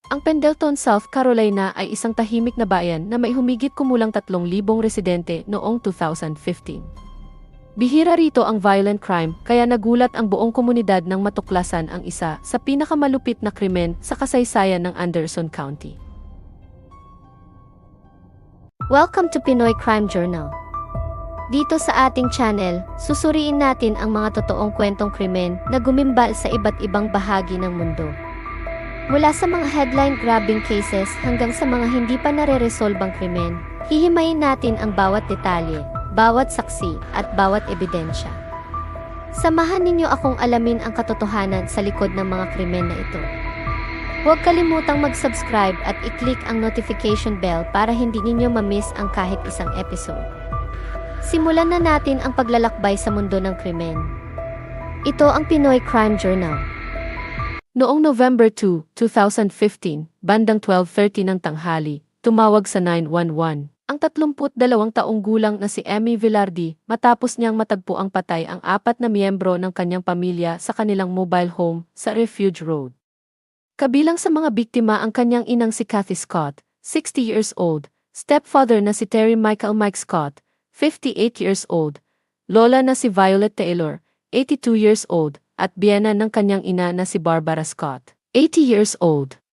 Ang Pendleton, South Carolina ay isang tahimik na bayan na may humigit kumulang 3,000 residente noong 2015. Bihira rito ang violent crime kaya nagulat ang buong komunidad nang matuklasan ang isa sa pinakamalupit na krimen sa kasaysayan ng Anderson County. Welcome to Pinoy Crime Journal. Dito sa ating channel, susuriin natin ang mga totoong kwentong krimen na gumimbal sa iba't ibang bahagi ng mundo. Mula sa mga headline-grabbing cases hanggang sa mga hindi pa nare-resolbang krimen, hihimayin natin ang bawat detalye, bawat saksi, at bawat ebidensya. Samahan ninyo akong alamin ang katotohanan sa likod ng mga krimen na ito. Huwag kalimutang mag-subscribe at i-click ang notification bell para hindi ninyo ma-miss ang kahit isang episode. Simulan na natin ang paglalakbay sa mundo ng krimen. Ito ang Pinoy Crime Journal. Noong November 2, 2015, bandang 12:30 ng tanghali, tumawag sa 911 ang 32 taong gulang na si Emmy Velarde matapos niyang matagpo ang patay ang 4 na miyembro ng kanyang pamilya sa kanilang mobile home sa Refuge Road. Kabilang sa mga biktima ang kanyang inang si Kathy Scott, 60 years old, stepfather na si Terry Michael Mike Scott, 58 years old, lola na si Violet Taylor, 82 years old, at biyena ng kanyang ina na si Barbara Scott, 80 years old.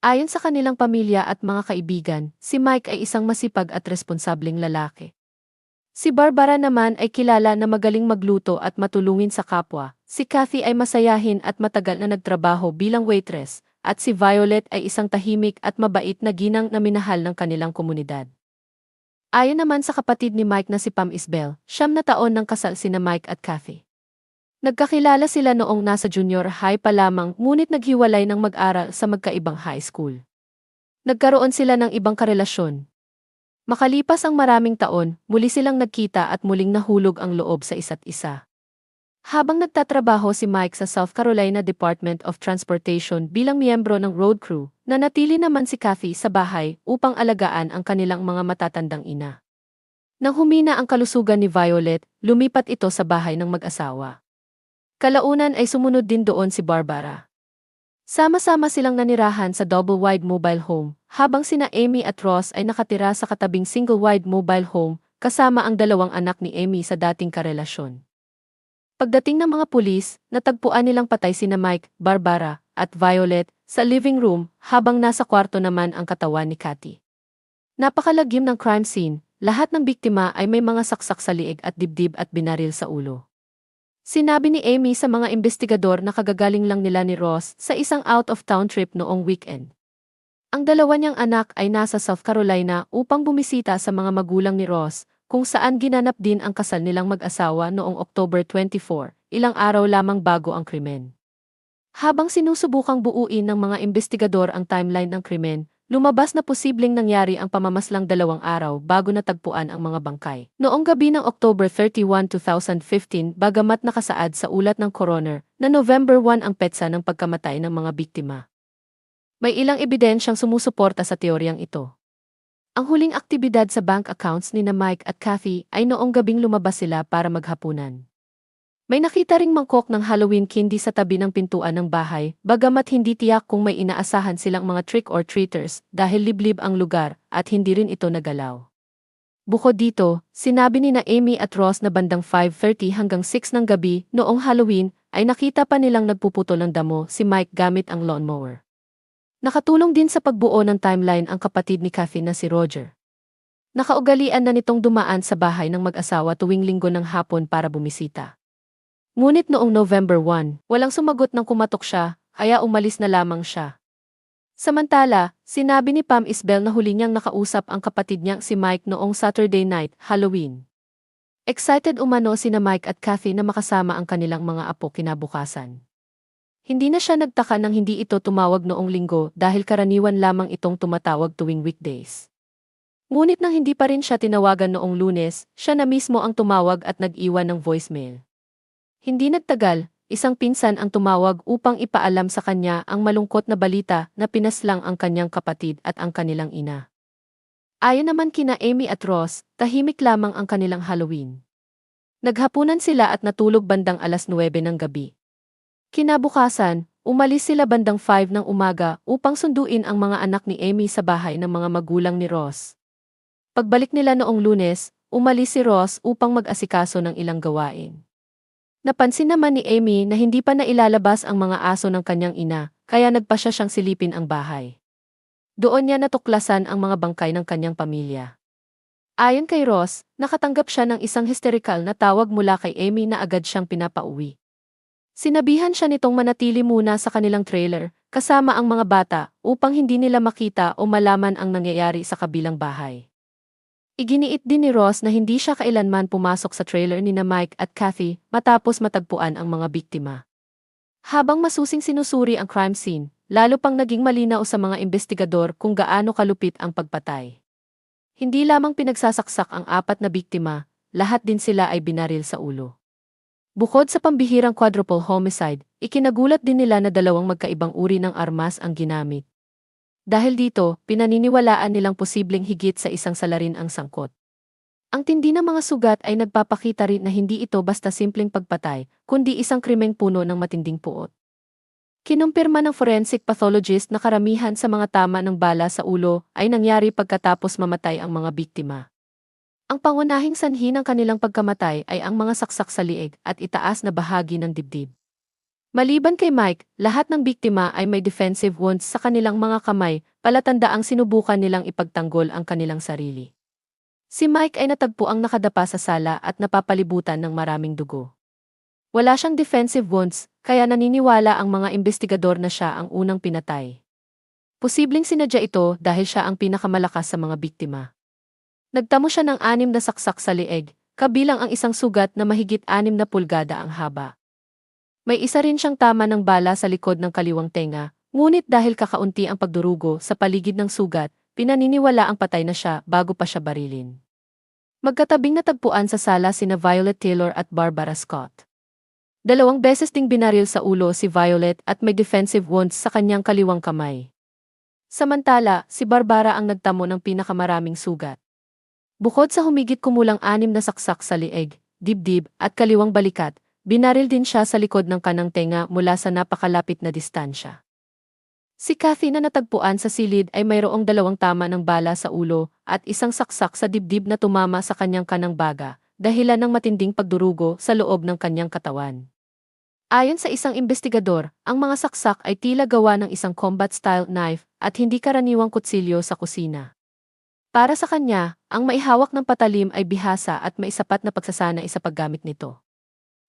Ayon sa kanilang pamilya at mga kaibigan, si Mike ay isang masipag at responsableng lalaki. Si Barbara naman ay kilala na magaling magluto at matulungin sa kapwa. Si Kathy ay masayahin at matagal na nagtrabaho bilang waitress, at si Violet ay isang tahimik at mabait na ginang na minahal ng kanilang komunidad. Ayon naman sa kapatid ni Mike na si Pam Isbel, 9 na taon nang kasal sina Mike at Kathy. Nagkakilala sila noong nasa junior high pa lamang ngunit naghiwalay ng mag-aral sa magkaibang high school. Nagkaroon sila ng ibang karelasyon. Makalipas ang maraming taon, muli silang nagkita at muling nahulog ang loob sa isa't isa. Habang nagtatrabaho si Mike sa South Carolina Department of Transportation bilang miyembro ng road crew, nanatili naman si Kathy sa bahay upang alagaan ang kanilang mga matatandang ina. Nang humina ang kalusugan ni Violet, lumipat ito sa bahay ng mag-asawa. Kalaunan ay sumunod din doon si Barbara. Sama-sama silang nanirahan sa double-wide mobile home, habang sina Amy at Ross ay nakatira sa katabing single-wide mobile home, kasama ang 2 anak ni Amy sa dating karelasyon. Pagdating ng mga pulis, natagpuan nilang patay sina Mike, Barbara, at Violet sa living room, habang nasa kwarto naman ang katawan ni Kathy. Napakalagim ng crime scene, lahat ng biktima ay may mga saksak sa liig at dibdib at binaril sa ulo. Sinabi ni Amy sa mga investigador na kagagaling lang nila ni Ross sa isang out-of-town trip noong weekend. Ang 2 niyang anak ay nasa South Carolina upang bumisita sa mga magulang ni Ross, kung saan ginanap din ang kasal nilang mag-asawa noong October 24, ilang araw lamang bago ang krimen. Habang sinusubukang buuin ng mga investigador ang timeline ng krimen, lumabas na posibleng nangyari ang pamamaslang 2 araw bago natagpuan ang mga bangkay. Noong gabi ng October 31, 2015, bagamat nakasaad sa ulat ng coroner na November 1 ang petsa ng pagkamatay ng mga biktima. May ilang ebidensyang sumusuporta sa teoryang ito. Ang huling aktibidad sa bank accounts ni na Mike at Kathy ay noong gabing lumabas sila para maghapunan. May nakita ring mangkok ng Halloween candy sa tabi ng pintuan ng bahay, bagamat hindi tiyak kung may inaasahan silang mga trick-or-treaters dahil liblib ang lugar at hindi rin ito nagalaw. Bukod dito, sinabi ni na Amy at Ross na bandang 5:30 hanggang 6 ng gabi noong Halloween ay nakita pa nilang nagpuputol ng damo si Mike gamit ang lawnmower. Nakatulong din sa pagbuo ng timeline ang kapatid ni Kathy na si Roger. Nakaugalian na nitong dumaan sa bahay ng mag-asawa tuwing linggo ng hapon para bumisita. Ngunit noong November 1, walang sumagot nang kumatok siya, kaya umalis na lamang siya. Samantala, sinabi ni Pam Isbel na huli niyang nakausap ang kapatid niyang si Mike noong Saturday night, Halloween. Excited umano sina Mike at Kathy na makasama ang kanilang mga apo kinabukasan. Hindi na siya nagtaka nang hindi ito tumawag noong linggo dahil karaniwan lamang itong tumatawag tuwing weekdays. Ngunit nang hindi pa rin siya tinawagan noong Lunes, siya na mismo ang tumawag at nag-iwan ng voicemail. Hindi nagtagal, isang pinsan ang tumawag upang ipaalam sa kanya ang malungkot na balita na pinaslang ang kanyang kapatid at ang kanilang ina. Ayon naman kina Amy at Ross, tahimik lamang ang kanilang Halloween. Naghapunan sila at natulog bandang 9:00 ng gabi. Kinabukasan, umalis sila bandang 5 ng umaga upang sunduin ang mga anak ni Amy sa bahay ng mga magulang ni Ross. Pagbalik nila noong Lunes, umalis si Ross upang mag-asikaso ng ilang gawain. Napansin naman ni Amy na hindi pa nailalabas ang mga aso ng kanyang ina, kaya nagpasya siyang silipin ang bahay. Doon niya natuklasan ang mga bangkay ng kanyang pamilya. Ayon kay Ross, nakatanggap siya ng isang hysterical na tawag mula kay Amy na agad siyang pinapauwi. Sinabihan siya nitong manatili muna sa kanilang trailer, kasama ang mga bata, upang hindi nila makita o malaman ang nangyayari sa kabilang bahay. Iginiit din ni Ross na hindi siya kailanman pumasok sa trailer ni na Mike at Kathy matapos matagpuan ang mga biktima. Habang masusing sinusuri ang crime scene, lalo pang naging malinaw sa mga investigador kung gaano kalupit ang pagpatay. Hindi lamang pinagsasaksak ang 4 na biktima, lahat din sila ay binaril sa ulo. Bukod sa pambihirang quadruple homicide, ikinagulat din nila na 2 magkaibang uri ng armas ang ginamit. Dahil dito, pinaniniwalaan nilang posibleng higit sa isang salarin ang sangkot. Ang tindi ng mga sugat ay nagpapakita rin na hindi ito basta simpleng pagpatay, kundi isang krimeng puno ng matinding puot. Kinumpirma ng forensic pathologist na karamihan sa mga tama ng bala sa ulo ay nangyari pagkatapos mamatay ang mga biktima. Ang pangunahing sanhi ng kanilang pagkamatay ay ang mga saksak sa liig at itaas na bahagi ng dibdib. Maliban kay Mike, lahat ng biktima ay may defensive wounds sa kanilang mga kamay, palatandaang sinubukan nilang ipagtanggol ang kanilang sarili. Si Mike ay natagpuang nakadapa sa sala at napapalibutan ng maraming dugo. Wala siyang defensive wounds, kaya naniniwala ang mga investigador na siya ang unang pinatay. Posibleng sinadya ito dahil siya ang pinakamalakas sa mga biktima. Nagtamo siya ng 6 na saksak sa lieg, kabilang ang isang sugat na mahigit 6 na pulgada ang haba. May isa rin siyang tama ng bala sa likod ng kaliwang tenga, ngunit dahil kakaunti ang pagdurugo sa paligid ng sugat, pinaniniwala ang patay na siya bago pa siya barilin. Magkatabing natagpuan sa sala sina Violet Taylor at Barbara Scott. 2 beses ding binaril sa ulo si Violet at may defensive wounds sa kanyang kaliwang kamay. Samantala, si Barbara ang nagtamo ng pinakamaraming sugat. Bukod sa humigit kumulang 6 na saksak sa lieg, dibdib at kaliwang balikat, binaril din siya sa likod ng kanang tenga mula sa napakalapit na distansya. Si Kathy na natagpuan sa silid ay mayroong 2 tama ng bala sa ulo at isang saksak sa dibdib na tumama sa kanyang kanang baga, dahilan ng matinding pagdurugo sa loob ng kanyang katawan. Ayon sa isang investigador, ang mga saksak ay tila gawa ng isang combat-style knife at hindi karaniwang kutsilyo sa kusina. Para sa kanya, ang maihawak ng patalim ay bihasa at may sapat na pagsasanay sa paggamit nito.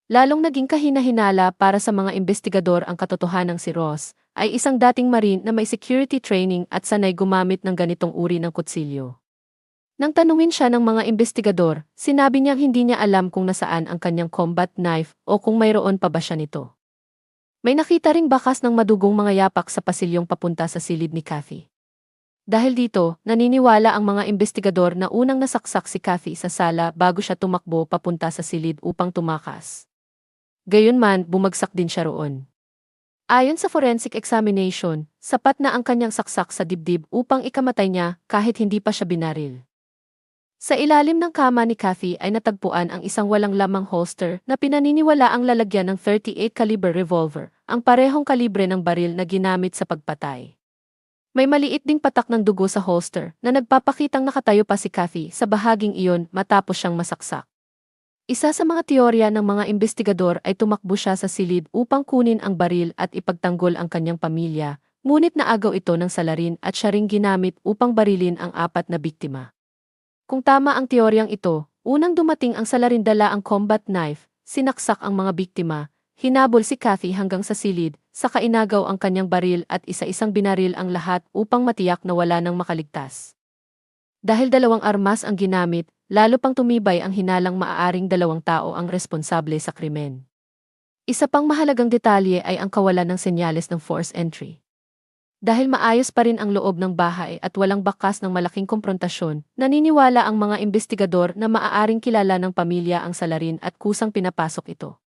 Lalong naging kahina-hinala para sa mga investigador ang katotohanang si Ross ay isang dating marine na may security training at sanay gumamit ng ganitong uri ng kutsilyo. Nang tanungin siya ng mga investigador, sinabi niyang hindi niya alam kung nasaan ang kanyang combat knife o kung mayroon pa ba siya nito. May nakita ring bakas ng madugong mga yapak sa pasilyong papunta sa silid ni Kathy. Dahil dito, naniniwala ang mga investigador na unang nasaksak si Kathy sa sala bago siya tumakbo papunta sa silid upang tumakas. Gayunman, bumagsak din siya roon. Ayon sa forensic examination, sapat na ang kanyang saksak sa dibdib upang ikamatay niya kahit hindi pa siya binaril. Sa ilalim ng kama ni Kathy ay natagpuan ang isang walang lamang holster na pinaniniwala ang lalagyan ng 38 caliber revolver, ang parehong kalibre ng baril na ginamit sa pagpatay. May maliit ding patak ng dugo sa holster na nagpapakitang nakatayo pa si Kathy sa bahaging iyon matapos siyang masaksak. Isa sa mga teorya ng mga investigador ay tumakbo siya sa silid upang kunin ang baril at ipagtanggol ang kanyang pamilya, ngunit naagaw ito ng salarin at siya ring ginamit upang barilin ang 4 na biktima. Kung tama ang teoryang ito, unang dumating ang salarin dala ang combat knife, sinaksak ang mga biktima, hinabol si Kathy hanggang sa silid, saka inagaw ang kanyang baril at isa-isang binaril ang lahat upang matiyak na wala nang makaligtas. Dahil 2 armas ang ginamit, lalo pang tumibay ang hinalang maaaring 2 tao ang responsable sa krimen. Isa pang mahalagang detalye ay ang kawalan ng senyales ng forced entry. Dahil maayos pa rin ang loob ng bahay at walang bakas ng malaking komprontasyon, naniniwala ang mga investigador na maaaring kilala ng pamilya ang salarin at kusang pinapasok ito.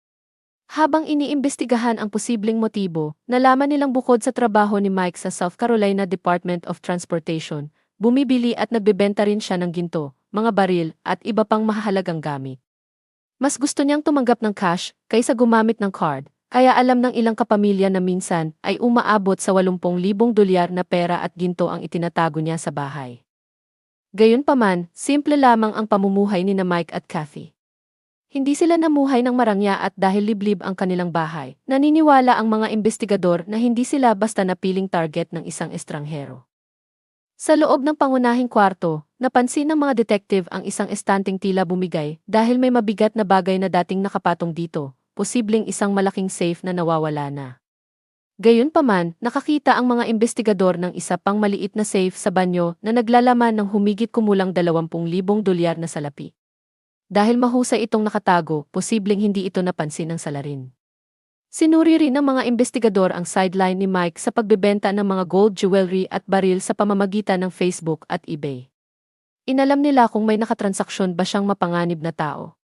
Habang iniimbestigahan ang posibleng motibo, nalaman nilang bukod sa trabaho ni Mike sa South Carolina Department of Transportation, bumibili at nagbebenta rin siya ng ginto, mga baril at iba pang mahalagang gamit. Mas gusto niyang tumanggap ng cash kaysa gumamit ng card, kaya alam ng ilang kapamilya na minsan ay umaabot sa 80,000 dolyar na pera at ginto ang itinatago niya sa bahay. Gayunpaman, simple lamang ang pamumuhay ni na Mike at Kathy. Hindi sila namuhay ng marangya at dahil liblib ang kanilang bahay, naniniwala ang mga investigador na hindi sila basta napiling target ng isang estranghero. Sa loob ng pangunahing kwarto, napansin ng mga detective ang isang estanting tila bumigay dahil may mabigat na bagay na dating nakapatong dito, posibleng isang malaking safe na nawawala na. Gayunpaman, nakakita ang mga investigador ng isa pang maliit na safe sa banyo na naglalaman ng humigit kumulang 20,000 dolyar na salapi. Dahil mahusay itong nakatago, posibleng hindi ito napansin ng salarin. Sinuri rin ng mga investigador ang sideline ni Mike sa pagbebenta ng mga gold jewelry at baril sa pamamagitan ng Facebook at eBay. Inalam nila kung may nakatransaksyon ba siyang mapanganib na tao.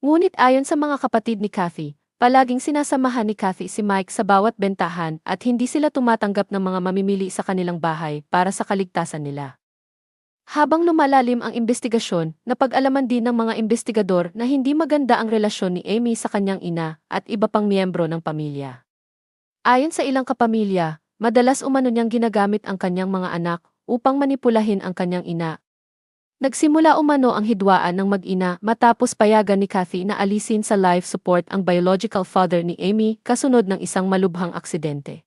Ngunit ayon sa mga kapatid ni Kathy, palaging sinasamahan ni Kathy si Mike sa bawat bentahan at hindi sila tumatanggap ng mga mamimili sa kanilang bahay para sa kaligtasan nila. Habang lumalalim ang investigasyon, napag-alaman din ng mga investigador na hindi maganda ang relasyon ni Amy sa kanyang ina at iba pang miyembro ng pamilya. Ayon sa ilang kapamilya, madalas umano niyang ginagamit ang kanyang mga anak upang manipulahin ang kanyang ina. Nagsimula umano ang hidwaan ng mag-ina matapos payagan ni Kathy na alisin sa life support ang biological father ni Amy kasunod ng isang malubhang aksidente.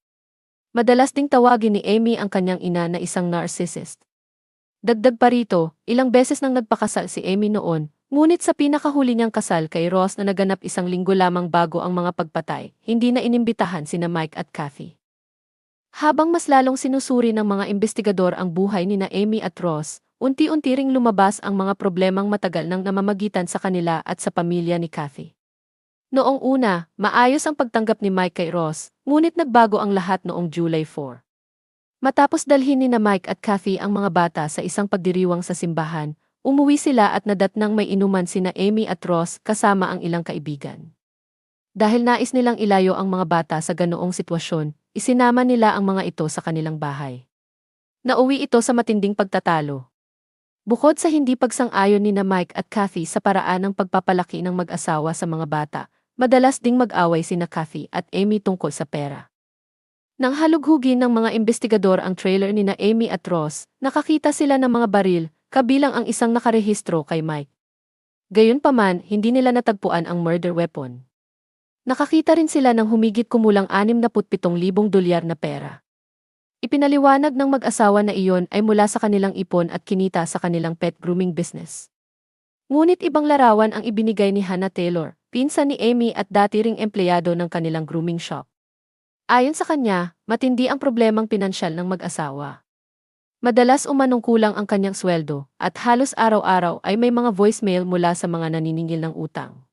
Madalas ding tawagin ni Amy ang kanyang ina na isang narcissist. Dagdag pa rito, ilang beses nang nagpakasal si Amy noon, ngunit sa pinakahuli niyang kasal kay Ross na naganap 1 linggo lamang bago ang mga pagpatay, hindi na inimbitahan sina Mike at Kathy. Habang mas lalong sinusuri ng mga investigador ang buhay ni na Amy at Ross, unti-unti ring lumabas ang mga problemang matagal nang namamagitan sa kanila at sa pamilya ni Kathy. Noong una, maayos ang pagtanggap ni Mike kay Ross, ngunit nagbago ang lahat noong July 4. Matapos dalhin ni na Mike at Kathy ang mga bata sa isang pagdiriwang sa simbahan, umuwi sila at nadatnang may inuman sina Amy at Ross kasama ang ilang kaibigan. Dahil nais nilang ilayo ang mga bata sa ganoong sitwasyon, isinama nila ang mga ito sa kanilang bahay. Nauwi ito sa matinding pagtatalo. Bukod sa hindi pagsang-ayon ni na Mike at Kathy sa paraan ng pagpapalaki ng mag-asawa sa mga bata, madalas ding mag-away sina Kathy at Amy tungkol sa pera. Nang halughugin ng mga investigador ang trailer ni na Amy at Ross, nakakita sila ng mga baril, kabilang ang isang nakarehistro kay Mike. Gayunpaman, hindi nila natagpuan ang murder weapon. Nakakita rin sila ng humigit kumulang 67,000 dolyar na pera. Ipinaliwanag ng mag-asawa na iyon ay mula sa kanilang ipon at kinita sa kanilang pet grooming business. Ngunit ibang larawan ang ibinigay ni Hannah Taylor, pinsan ni Amy at dati ring empleyado ng kanilang grooming shop. Ayon sa kanya, matindi ang problemang pinansyal ng mag-asawa. Madalas umanong kulang ang kanyang sweldo, at halos araw-araw ay may mga voicemail mula sa mga naniningil ng utang.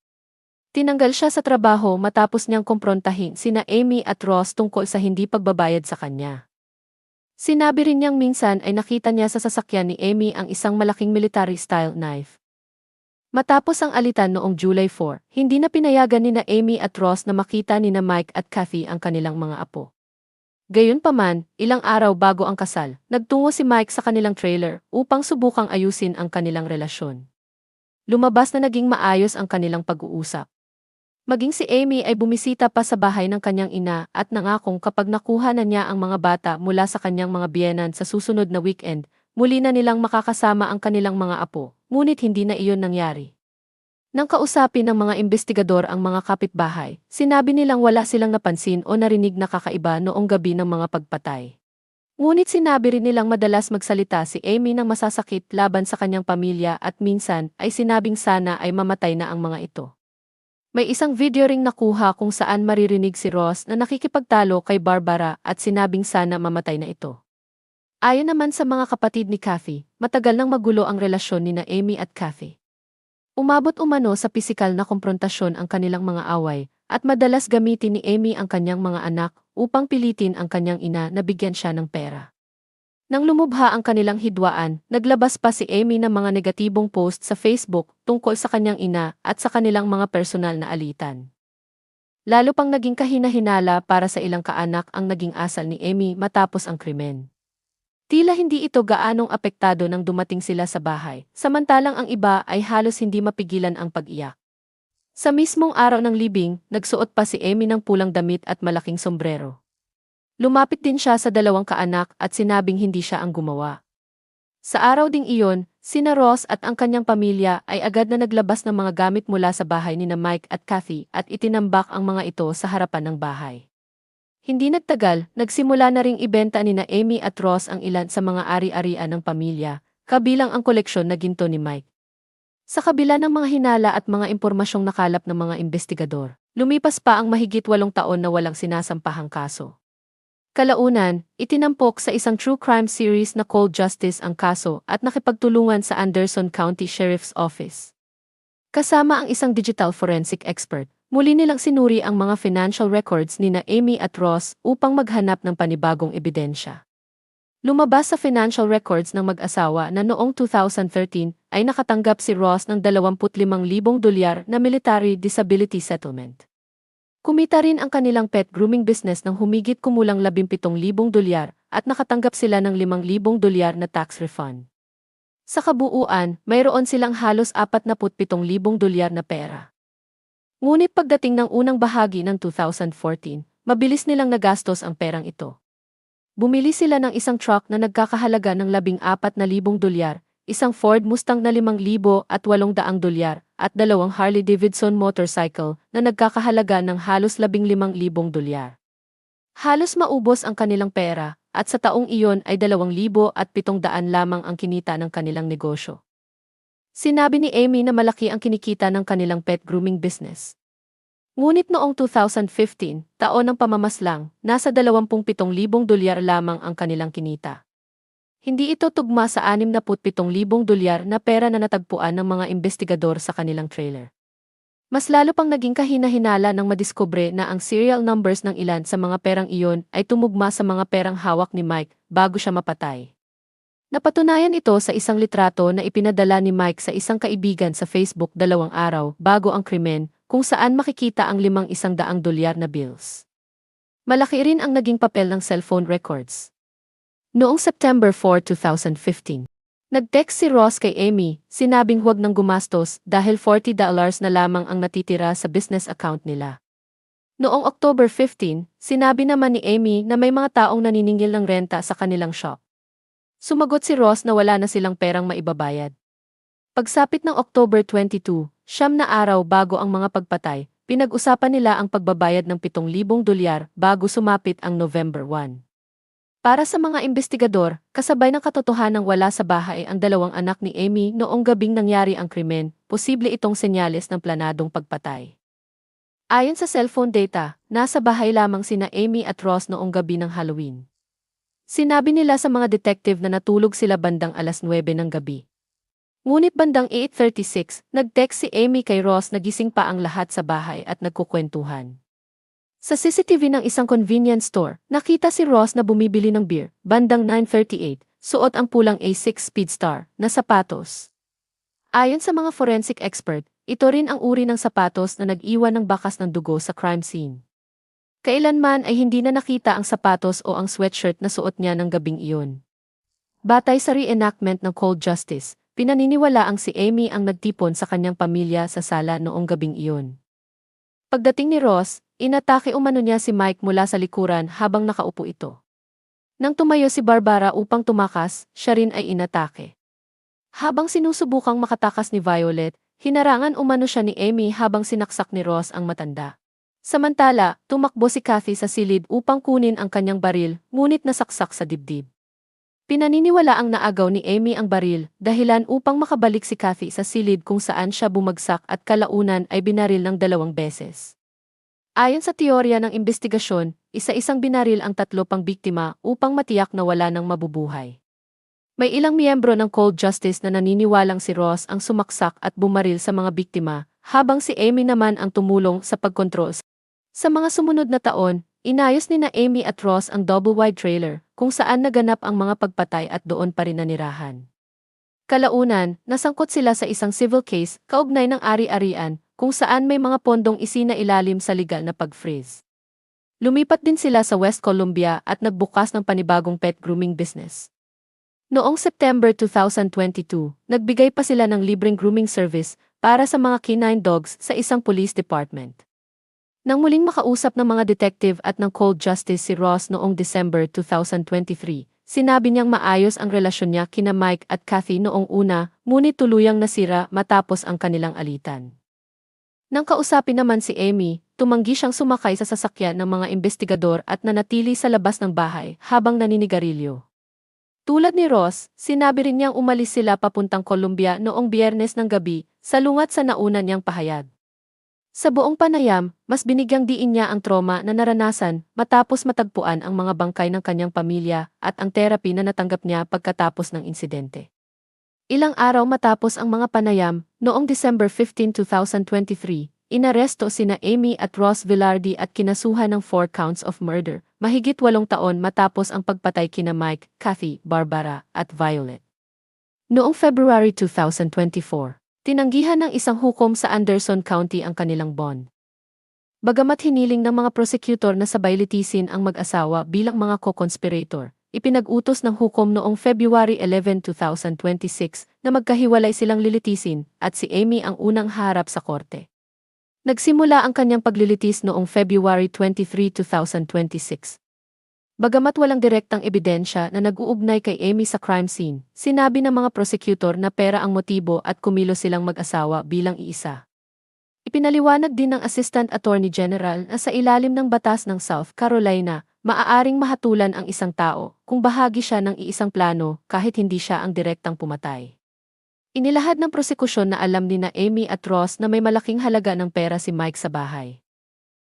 Tinanggal siya sa trabaho matapos niyang kumprontahin sina Amy at Ross tungkol sa hindi pagbabayad sa kanya. Sinabi rin niyang minsan ay nakita niya sa sasakyan ni Amy ang isang malaking military-style knife. Matapos ang alitan noong July 4, hindi na pinayagan ni na Amy at Ross na makita ni na Mike at Kathy ang kanilang mga apo. Gayunpaman, ilang araw bago ang kasal, nagtungo si Mike sa kanilang trailer upang subukang ayusin ang kanilang relasyon. Lumabas na naging maayos ang kanilang pag-uusap. Maging si Amy ay bumisita pa sa bahay ng kanyang ina at nangakong kapag nakuha na niya ang mga bata mula sa kanyang mga biyenan sa susunod na weekend, muli na nilang makakasama ang kanilang mga apo, ngunit hindi na iyon nangyari. Nang kausapin ng mga investigador ang mga kapitbahay, sinabi nilang wala silang napansin o narinig na kakaiba noong gabi ng mga pagpatay. Ngunit sinabi rin nilang madalas magsalita si Amy ng masasakit laban sa kanyang pamilya at minsan ay sinabing sana ay mamatay na ang mga ito. May isang video ring nakuha kung saan maririnig si Ross na nakikipagtalo kay Barbara at sinabing sana mamatay na ito. Ayon naman sa mga kapatid ni Kathy, matagal nang magulo ang relasyon ni na Amy at Kathy. Umabot umano sa pisikal na komprontasyon ang kanilang mga away, at madalas gamitin ni Amy ang kanyang mga anak upang pilitin ang kanyang ina na bigyan siya ng pera. Nang lumubha ang kanilang hidwaan, naglabas pa si Amy ng mga negatibong post sa Facebook tungkol sa kanyang ina at sa kanilang mga personal na alitan. Lalo pang naging kahina-hinala para sa ilang kaanak ang naging asal ni Amy matapos ang krimen. Tila hindi ito gaanong apektado nang dumating sila sa bahay, samantalang ang iba ay halos hindi mapigilan ang pag-iyak. Sa mismong araw ng libing, nagsuot pa si Amy ng pulang damit at malaking sombrero. Lumapit din siya sa dalawang kaanak at sinabing hindi siya ang gumawa. Sa araw ding iyon, sina Ross at ang kanyang pamilya ay agad na naglabas ng mga gamit mula sa bahay ni Mike at Kathy at itinambak ang mga ito sa harapan ng bahay. Hindi nagtagal, nagsimula na ring ibenta ni Amy at Ross ang ilan sa mga ari-arian ng pamilya, kabilang ang koleksyon na ginto ni Mike. Sa kabila ng mga hinala at mga impormasyong nakalap ng mga investigador, lumipas pa ang mahigit 8 taon na walang sinasampahang kaso. Kalaunan, itinampok sa isang true crime series na Cold Justice ang kaso at nakipagtulungan sa Anderson County Sheriff's Office. Kasama ang isang digital forensic expert, muli nilang sinuri ang mga financial records ni Amy at Ross upang maghanap ng panibagong ebidensya. Lumabas sa financial records ng mag-asawa na noong 2013 ay nakatanggap si Ross ng $25,000 na military disability settlement. Kumita rin ang kanilang pet grooming business ng humigit kumulang $17,000 at nakatanggap sila ng $5,000 na tax refund. Sa kabuuan, mayroon silang halos $47,000 na pera. Ngunit pagdating ng unang bahagi ng 2014, mabilis nilang nagastos ang perang ito. Bumili sila ng isang truck na nagkakahalaga ng $14,000, isang Ford Mustang na $5,800 at 2 Harley-Davidson motorcycle na nagkakahalaga ng halos $15,000. Halos maubos ang kanilang pera at sa taong iyon ay 2,700 lamang ang kinita ng kanilang negosyo. Sinabi ni Amy na malaki ang kinikita ng kanilang pet grooming business. Ngunit noong 2015, taon ng pamamaslang, nasa $27,000 lamang ang kanilang kinita. Hindi ito tugma sa $67,000 na pera na natagpuan ng mga investigador sa kanilang trailer. Mas lalo pang naging kahina-hinala nang madiskubre na ang serial numbers ng ilan sa mga perang iyon ay tumugma sa mga perang hawak ni Mike bago siya mapatay. Napatunayan ito sa isang litrato na ipinadala ni Mike sa isang kaibigan sa Facebook 2 araw bago ang krimen, kung saan makikita ang $500 na bills. Malaki rin ang naging papel ng cellphone records. Noong September 4, 2015, nag-text si Ross kay Amy, sinabing huwag nang gumastos dahil $40 na lamang ang natitira sa business account nila. Noong October 15, sinabi naman ni Amy na may mga taong naniningil ng renta sa kanilang shop. Sumagot si Ross na wala na silang perang maibabayad. Pagsapit ng October 22, 9 na araw bago ang mga pagpatay, pinag-usapan nila ang pagbabayad ng $7,000 bago sumapit ang November 1. Para sa mga investigador, kasabay ng katotohanang wala sa bahay ang 2 anak ni Amy noong gabing nangyari ang krimen, posible itong senyales ng planadong pagpatay. Ayon sa cellphone data, nasa bahay lamang sina Amy at Ross noong gabi ng Halloween. Sinabi nila sa mga detective na natulog sila bandang 9:00 ng gabi. Ngunit bandang 8:36, nag-text si Amy kay Ross na gising pa ang lahat sa bahay at nagkukwentuhan. Sa CCTV ng isang convenience store, nakita si Ross na bumibili ng beer, bandang 9:38, suot ang pulang A6 Speedstar na sapatos. Ayon sa mga forensic expert, ito rin ang uri ng sapatos na nag-iwan ng bakas ng dugo sa crime scene. Kailanman ay hindi na nakita ang sapatos o ang sweatshirt na suot niya ng gabing iyon. Batay sa reenactment ng Cold Justice, pinaniniwalaang si Amy ang nagtipon sa kanyang pamilya sa sala noong gabing iyon. Pagdating ni Ross, inatake umano niya si Mike mula sa likuran habang nakaupo ito. Nang tumayo si Barbara upang tumakas, siya rin ay inatake. Habang sinusubukang makatakas ni Violet, hinarangan umano siya ni Amy habang sinaksak ni Ross ang matanda. Samantala, tumakbo si Kathy sa silid upang kunin ang kanyang baril, ngunit nasaksak sa dibdib. Pinaniniwalaang naagaw ni Amy ang baril, dahilan upang makabalik si Kathy sa silid kung saan siya bumagsak at kalaunan ay binaril ng 2 beses. Ayon sa teorya ng investigasyon, isa-isang binaril ang 3 pang biktima upang matiyak na wala nang mabubuhay. May ilang miyembro ng Cold Justice na naniniwalang si Ross ang sumaksak at bumaril sa mga biktima, habang si Amy naman ang tumulong sa pagkontrol. Sa mga sumunod na taon, inayos ni Amy at Ross ang double-wide trailer, kung saan naganap ang mga pagpatay at doon pa rin nanirahan. Kalaunan, nasangkot sila sa isang civil case, kaugnay ng ari-arian, kung saan may mga pondong isinailalim sa legal na pag-freeze. Lumipat din sila sa West Columbia at nagbukas ng panibagong pet grooming business. Noong September 2022, nagbigay pa sila ng libreng grooming service para sa mga canine dogs sa isang police department. Nang muling makausap ng mga detective at ng cold justice si Ross noong December 2023, sinabi niyang maayos ang relasyon niya kina Mike at Kathy noong una, ngunit tuluyang nasira matapos ang kanilang alitan. Nang kausapin naman si Amy, tumanggi siyang sumakay sa sasakyan ng mga investigador at nanatili sa labas ng bahay habang naninigarilyo. Tulad ni Ross, sinabi rin niyang umalis sila papuntang Colombia noong Biyernes ng gabi, salungat sa nauna niyang pahayag. Sa buong panayam, mas binigyang diin niya ang trauma na naranasan matapos matagpuan ang mga bangkay ng kanyang pamilya at ang therapy na natanggap niya pagkatapos ng insidente. Ilang araw matapos ang mga panayam, noong December 15, 2023, inaresto sina Amy at Ross Velarde at kinasuhan ng 4 counts of murder, mahigit 8 taon matapos ang pagpatay kina Mike, Kathy, Barbara, at Violet. Noong February 2024, tinanggihan ng isang hukom sa Anderson County ang kanilang bond. Bagamat hiniling ng mga prosecutor na sabay litisin ang mag-asawa bilang mga co-conspirator, ipinag-utos ng hukom noong February 11, 2026 na magkahiwalay silang lilitisin at si Amy ang unang harap sa korte. Nagsimula ang kanyang paglilitis noong February 23, 2026. Bagamat walang direktang ebidensya na nag-uugnay kay Amy sa crime scene, sinabi ng mga prosecutor na pera ang motibo at kumilos silang mag-asawa bilang iisa. Ipinaliwanag din ng Assistant Attorney General na sa ilalim ng batas ng South Carolina, maaaring mahatulan ang isang tao kung bahagi siya ng iisang plano kahit hindi siya ang direktang pumatay. Inilahad ng prosekusyon na alam ni na Amy at Ross na may malaking halaga ng pera si Mike sa bahay.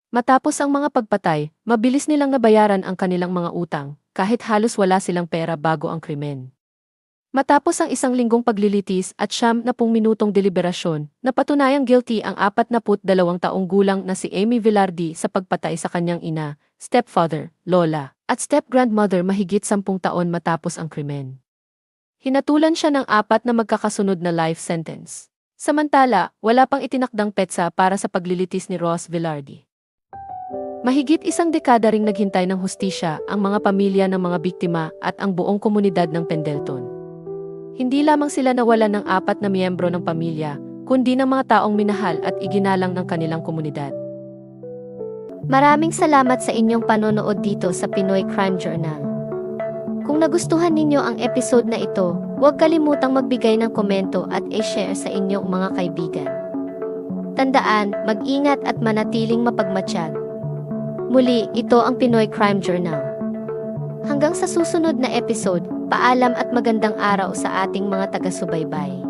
Matapos ang mga pagpatay, mabilis nilang nabayaran ang kanilang mga utang, kahit halos wala silang pera bago ang krimen. Matapos ang isang linggong paglilitis at 70 minutong deliberasyon, napatunayang guilty ang 42 taong gulang na si Amy Velarde sa pagpatay sa kanyang ina, stepfather, lola, at step-grandmother mahigit 10 taon matapos ang krimen. Hinatulan siya ng 4 na magkakasunod na life sentence. Samantala, wala pang itinakdang petsa para sa paglilitis ni Ross Velarde. Mahigit isang dekada ring naghintay ng hustisya ang mga pamilya ng mga biktima at ang buong komunidad ng Pendleton. Hindi lamang sila nawalan ng 4 na miyembro ng pamilya, kundi ng mga taong minahal at iginalang ng kanilang komunidad. Maraming salamat sa inyong panonood dito sa Pinoy Crime Journal. Kung nagustuhan ninyo ang episode na ito, huwag kalimutang magbigay ng komento at i-share sa inyong mga kaibigan. Tandaan, mag-ingat at manatiling mapagmatsyag. Muli, ito ang Pinoy Crime Journal. Hanggang sa susunod na episode, paalam at magandang araw sa ating mga taga-subaybay.